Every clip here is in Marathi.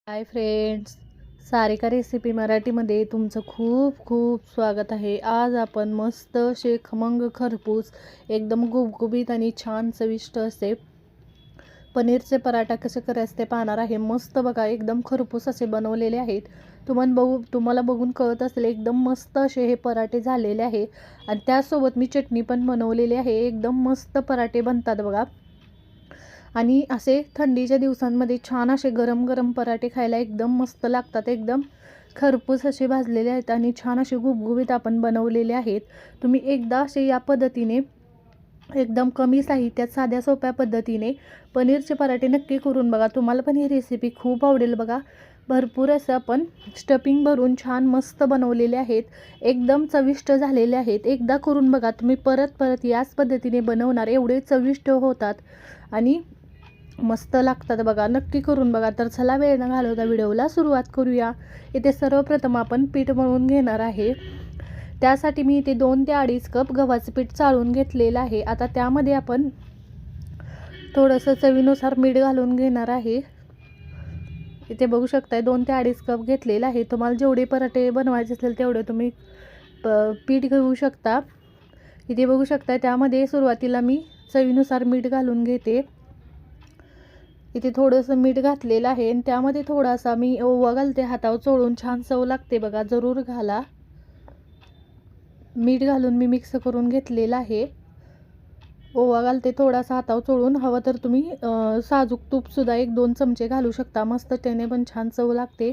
हाय फ्रेंड्स, सारिका रेसिपी मराठीमध्ये तुमचं खूप खूप स्वागत आहे। आज आपण मस्त असे खमंग खरपूस एकदम गुबगुबीत आणि छान चविष्ट असे पनीरचे पराठा कसे करायचे ते पाहणार आहे। मस्त बघा, एकदम खरपूस असे बनवलेले आहेत। तुम्हाला बघून कळत असेल एकदम मस्त असे हे पराठे झालेले आहे आणि त्यासोबत मी चटणी पण बनवलेली आहे। एकदम मस्त पराठे बनतात बघा। आणि असे थंडीच्या दिवसांमध्ये छान असे गरम गरम पराठे खायला एकदम मस्त लागतात। एकदम खरपूस असे भाजलेले आहेत आणि छान असे गुबगुबीत आपण बनवलेले आहेत। तुम्ही एकदा असे या पद्धतीने एकदम कमी साहित्यात साध्या सोप्या पद्धतीने पनीरचे पराठे नक्की करून बघा। तुम्हाला पण ही रेसिपी खूप आवडेल बघा। भरपूर असं आपण स्टफिंग भरून छान मस्त बनवलेले आहेत, एकदम चविष्ट झालेले आहेत। एकदा करून बघा, तुम्ही परत परत याच पद्धतीने बनवणार, एवढे चविष्ट होतात आणि मस्त लागतात बघा। नक्की करून बघा। तर चला वेळ न घालवता व्हिडिओला सुरुवात करूया। इथे सर्वप्रथम आपण पीठ मळून घेणार आहे। त्यासाठी मी इथे 2 ते 2.5 कप गव्हाचे पीठ चाळून घेतलेलं आहे। आता त्यामध्ये आपण थोडंसं चवीनुसार मीठ घालून घेणार आहे। इथे बघू शकताय 2 ते 2.5 कप घेतलेलं आहे। तुम्हाला जेवढे पराठे बनवायचे असेल तेवढे तुम्ही पीठ घेऊ शकता। इथे बघू शकताय त्यामध्ये सुरुवातीला मी चवीनुसार मीठ घालून घेते। इथे थोडंसं मीठ घातलेलं आहे आणि त्यामध्ये थोडासा मी ओवा घालते, हातावर चोळून छान चव लागते बघा, जरूर घाला। मीठ घालून मी मिक्स करून घेतलेलं आहे। ओवा घालते थोडासा हातावर चोळून, हवं तर तुम्ही साजूक तूपसुद्धा 1-2 चमचे घालू शकता, मस्त त्याने पण छान चव लागते।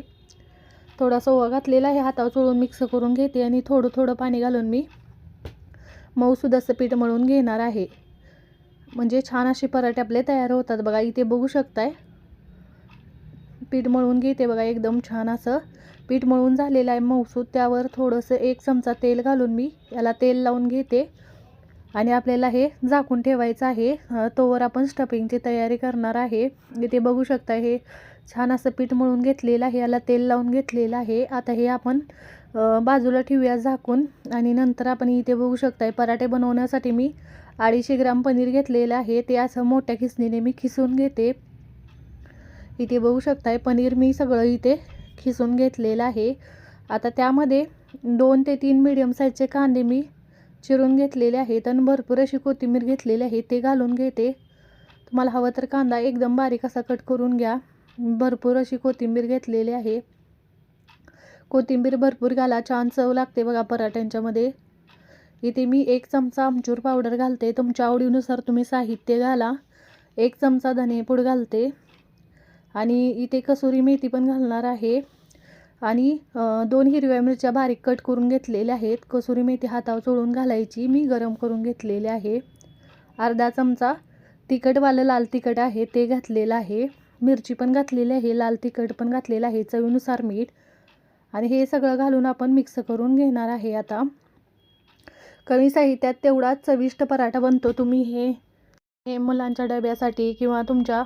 थोडासा ओवा घातलेला आहे, हातावर चोळून मिक्स करून घेते आणि थोडं थोडं पाणी घालून मी मऊसूद असं पीठ मळून घेणार आहे, म्हणजे छान असे पराठे आपले तयार होतात बघा। इथे बघू शकताय पीठ मळून घेते बघा, एकदम छान असं पीठ मळून झालेलं आहे मऊसूद। त्यावर थोडंसं 1 चमचा तेल घालून मी याला तेल लावून घेते आणि आपल्याला हे झाकून ठेवायचं आहे। तोवर आपण स्टफिंगची तयारी करणार आहे। इथे बघू शकता हे छान असं पीठ मळून घेतलेलं आहे, याला तेल लावून घेतलेलं आहे। आता हे आपण बाजूला ठेवूया झाकून आणि नंतर आपण इथे बघू शकताय पराठे बनवण्यासाठी मी 250 ग्राम पनीर घेतलेलं आहे। ते असं मोठ्या खिसणीने मी खिसून घेते। इथे बघू शकताय पनीर मी सगळं इथे खिसून घेतलेलं आहे। आता त्यामध्ये 2 ते 3 मीडियम साईजचे कांदे मी चिरून घेतलेले आहेत आणि भरपूर अशी कोथिंबीर घेतलेली आहे, ते घालून घेते। तुम्हाला हवं तर कांदा एकदम बारीक असा कट करून घ्या। भरपूर अशी कोथिंबीर घेतलेली आहे। कोथिंबीर भरपूर घाला, छान चव लागते बघा पराठ्यांच्यामध्ये। इथे मी 1 चमचा आमचूर पावडर घालते, तुमच्या आवडीनुसार तुम्ही साहित्य घाला। 1 चमचा धनेपूड घालते आणि इथे कसुरी मेथी पण घालणार आहे आणि 2 हिरव्या मिरच्या बारीक कट करून घेतलेल्या आहेत। कसुरी मेथी हातावर चोळून घालायची, मी गरम करून घेतलेले आहे। अर्धा चमचा तिखटवालं लाल तिखट आहे ते घातलेलं आहे। मिरची पण घातलेली आहे, लाल तिखट पण घातलेलं आहे, चवीनुसार मीठ आणि हे सगळं घालून आपण मिक्स करून घेणार आहे। आता कमी साहित्यात तेवढाच चविष्ट पराठा बनतो। तुम्ही हे मुलांच्या डब्यासाठी किंवा तुमच्या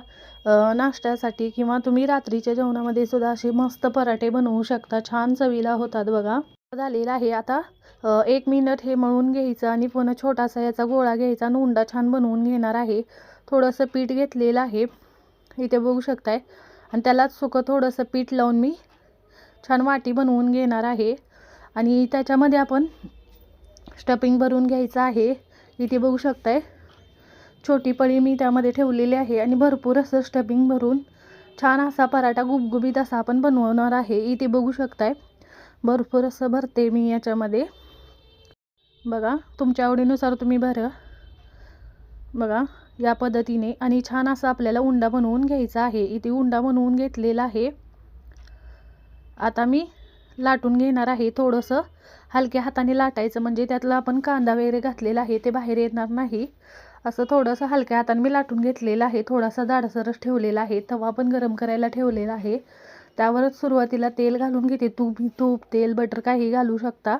नाश्त्यासाठी किंवा तुम्ही रात्रीच्या जेवणामध्ये सुद्धा असे मस्त पराठे बनवू शकता, छान चवीला होतात बघा। झालेला आहे। आता 1 मिनिट हे मळून घ्यायचं आणि पुन्हा छोटासा याचा गोळा घ्यायचा आणि उंडा छान बनवून घेणार आहे। थोडंसं पीठ घेतलेलं आहे, इथे बघू शकताय, आणि त्याला सुकं थोडंसं पीठ लावून मी छान वाटी बनवून घेणार आहे आणि त्याच्यामध्ये आपण स्टफिंग भरून घ्यायचं आहे। इथे बघू शकताय छोटी पळी मी त्यामध्ये ठेवलेली आहे आणि भरपूर असं स्टफिंग भरून छान असा पराठा गुबगुबीत असा आपण बनवणार आहे। इथे बघू शकताय भरपूर असं भरते मी याच्यामध्ये बघा, तुमच्या आवडीनुसार तुम्ही भरा बघा या पद्धतीने, आणि छान असा आपल्याला उंडा बनवून घ्यायचा आहे। इथे उंडा बनवून घेतलेला आहे। आता मी लाटून घेणार आहे, थोडंसं हलक्या हाताने लाटायचं, म्हणजे त्यातला आपण कांदा वगैरे घातलेला आहे ते बाहेर येणार नाही। असं थोडंसं हलक्या हाताने मी लाटून घेतलेलं आहे। थोडासा जाडसरच ठेवलेला आहे, तवा पण गरम करायला ठेवलेला आहे। त्यावरच सुरुवातीला तेल घालून घेते, तूप तेल बटर काही घालू शकता।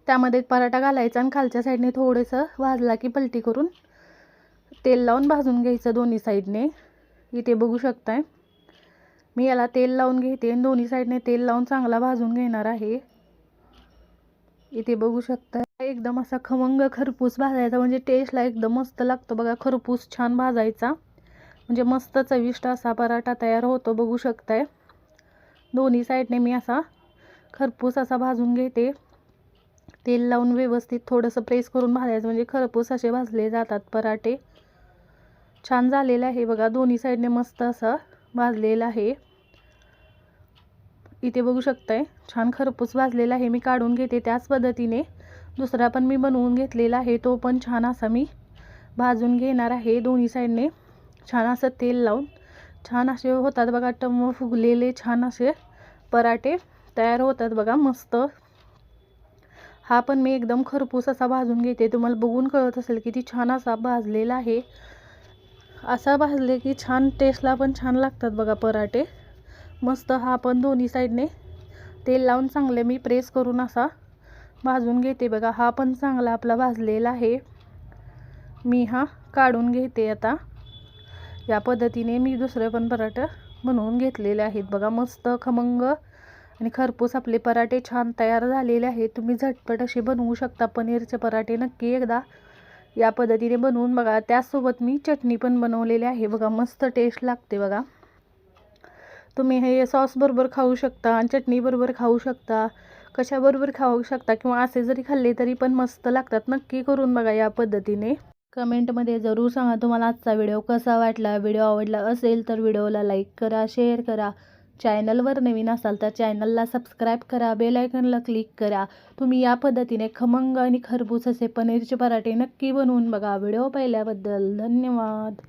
त्यामध्ये पराठा घालायचा आणि खालच्या साईडने थोडंसं भाजला की पलटी करून तेल लावून भाजून घ्यायचं दोन्ही साईडने। इथे बघू शकताय मी याला तेल लावून घेते आणि दोन्ही साईडने तेल लावून चांगला भाजून घेणार आहे। इथे बघू शकता एकदम असा खमंग खरपूस भाजायचा, म्हणजे टेस्टला एकदम मस्त लागतो बघा। खरपूस छान भाजायचा, म्हणजे मस्त चविष्ट असा पराठा तयार होतो, बघू शकताय. दोन्ही साईडने मी असा खरपूस असा भाजून घेते. तेल लावून व्यवस्थित थोडंसं प्रेस करून भाजायचं, म्हणजे खरपूस असे भाजले जातात पराठे. छान झालेलं आहे बघा, दोन्ही साईडने मस्त असं भाजलेलं आहे. इथे बघू शकताय छान खरपूस भाजलेला आहे. मी काढून घेते. त्याच पद्धतीने दुसरा पण मी बनवून घेतलेला आहे, तो पण छान असा मी भाजून घेणार आहे. दोन्ही साईडने छान असं तेल लावून छान असे होतात बघा, टम्म फुगलेले छान असे पराठे तयार होतात बघा मस्त. हा पण मी एकदम खरपूस असा भाजून घेते. तुम्हाला बघून कळत असेल किती छान असा भाजलेला आहे. असा भाजले की छान टेस्टला पण छान लागतात बघा पराठे मस्त. हा पण दोन्ही साईडने तेल लावून चांगले मी प्रेस करून असा भाजून घेते बघा. हा पण चांगला आपला भाजलेला आहे. मी हा काढून घेते आता. या पद्धतीने मी दुसरे पण पराठे बनवून घेतलेले आहेत बघा. मस्त खमंग आणि खरपूस आपले पराठे छान तयार झालेले आहेत. तुम्ही झटपट असे बनवू शकता पनीरचे पराठे. नक्की एकदा या पद्धतीने बनवून बघा. त्याचसोबत मी चटणी पण बनवलेली आहे बघा, मस्त टेस्ट लागते बघा. तुम्ही हे सॉस बरोबर खाऊ शकता आणि चटणी बरोबर खाऊ शकता, कशाबरोबर खाऊ शकता, किंवा असे जरी खाल्ले तरी पण मस्त लागतात. नक्की करून बघा या पद्धतीने. कमेंटमध्ये जरूर सांगा तुम्हाला आजचा व्हिडिओ कसा वाटला. व्हिडिओ आवडला असेल तर व्हिडिओला लाईक करा, शेअर करा. चॅनलवर नवीन असाल तर चॅनलला सबस्क्राईब करा, बेल आयकॉनला क्लिक करा. तुम्ही या पद्धतीने खमंग आणि खरपूस असे पनीरचे पराठे नक्की बनवून बघा. व्हिडिओ पाहिल्याबद्दल धन्यवाद.